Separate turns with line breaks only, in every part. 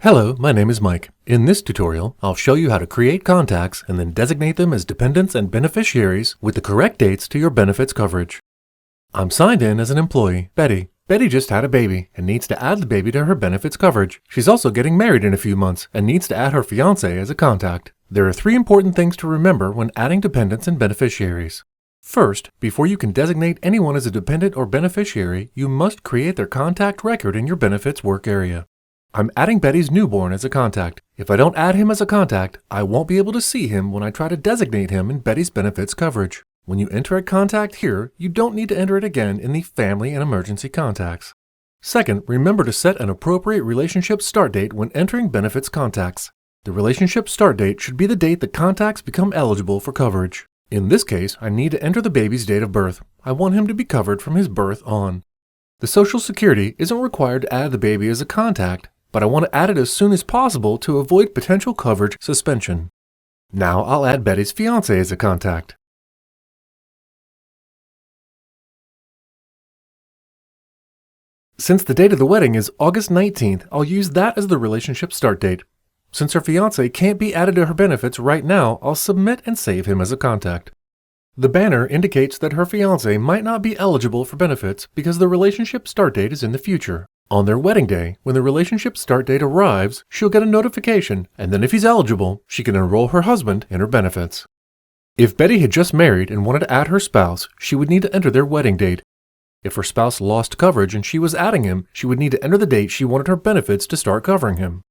Hello, my name is Mike. In this tutorial, I'll show you how to create contacts and then designate them as dependents and beneficiaries with the correct dates to your benefits coverage. I'm signed in as an employee, Betty. Betty just had a baby and needs to add the baby to her benefits coverage. She's also getting married in a few months and needs to add her fiancé as a contact. There are 3 important things to remember when adding dependents and beneficiaries. First, before you can designate anyone as a dependent or beneficiary, you must create their contact record in your benefits work area. I'm adding Betty's newborn as a contact. If I don't add him as a contact, I won't be able to see him when I try to designate him in Betty's benefits coverage. When you enter a contact here, you don't need to enter it again in the family and emergency contacts. Second, remember to set an appropriate relationship start date when entering benefits contacts. The relationship start date should be the date the contacts become eligible for coverage. In this case, I need to enter the baby's date of birth. I want him to be covered from his birth on. The Social Security isn't required to add the baby as a contact, but I want to add it as soon as possible to avoid potential coverage suspension. Now I'll add Betty's fiancé as a contact. Since the date of the wedding is August 19th, I'll use that as the relationship start date. Since her fiancé can't be added to her benefits right now, I'll submit and save him as a contact. The banner indicates that her fiancé might not be eligible for benefits because the relationship start date is in the future. On their wedding day, when the relationship start date arrives, she'll get a notification, and then if he's eligible, she can enroll her husband in her benefits. If Betty had just married and wanted to add her spouse, she would need to enter their wedding date. If her spouse lost coverage and she was adding him, she would need to enter the date she wanted her benefits to start covering him.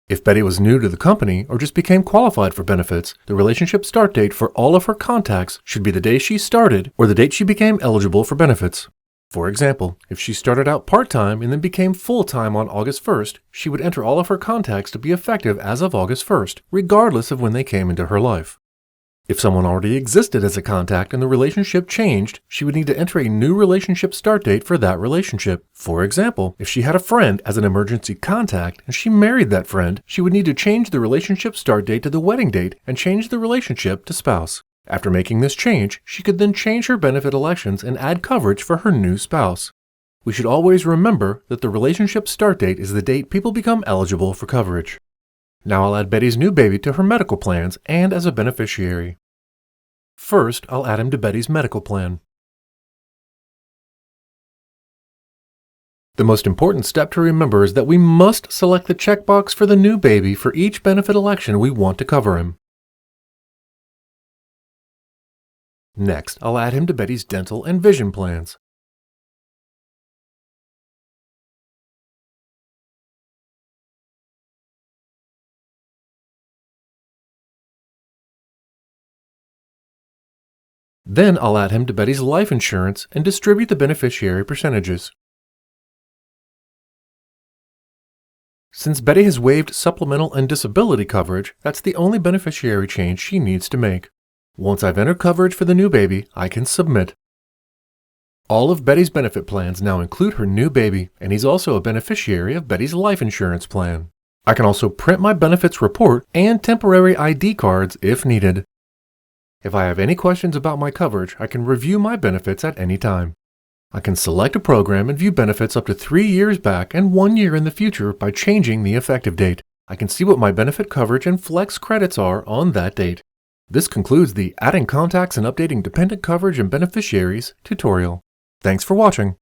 If Betty was new to the company or just became qualified for benefits, the relationship start date for all of her contacts should be the day she started or the date she became eligible for benefits. For example, if she started out part-time and then became full-time on August 1st, she would enter all of her contacts to be effective as of August 1st, regardless of when they came into her life. If someone already existed as a contact and the relationship changed, she would need to enter a new relationship start date for that relationship. For example, if she had a friend as an emergency contact and she married that friend, she would need to change the relationship start date to the wedding date and change the relationship to spouse. After making this change, she could then change her benefit elections and add coverage for her new spouse. We should always remember that the relationship start date is the date people become eligible for coverage. Now I'll add Betty's new baby to her medical plans and as a beneficiary. First, I'll add him to Betty's medical plan. The most important step to remember is that we must select the checkbox for the new baby for each benefit election we want to cover him. Next, I'll add him to Betty's dental and vision plans. Then I'll add him to Betty's life insurance and distribute the beneficiary percentages. Since Betty has waived supplemental and disability coverage, that's the only beneficiary change she needs to make. Once I've entered coverage for the new baby, I can submit. All of Betty's benefit plans now include her new baby, and he's also a beneficiary of Betty's life insurance plan. I can also print my benefits report and temporary ID cards if needed. If I have any questions about my coverage, I can review my benefits at any time. I can select a program and view benefits up to 3 years back and 1 year in the future by changing the effective date. I can see what my benefit coverage and flex credits are on that date. This concludes the Adding Contacts and Updating Dependent Coverage and Beneficiaries tutorial. Thanks for watching.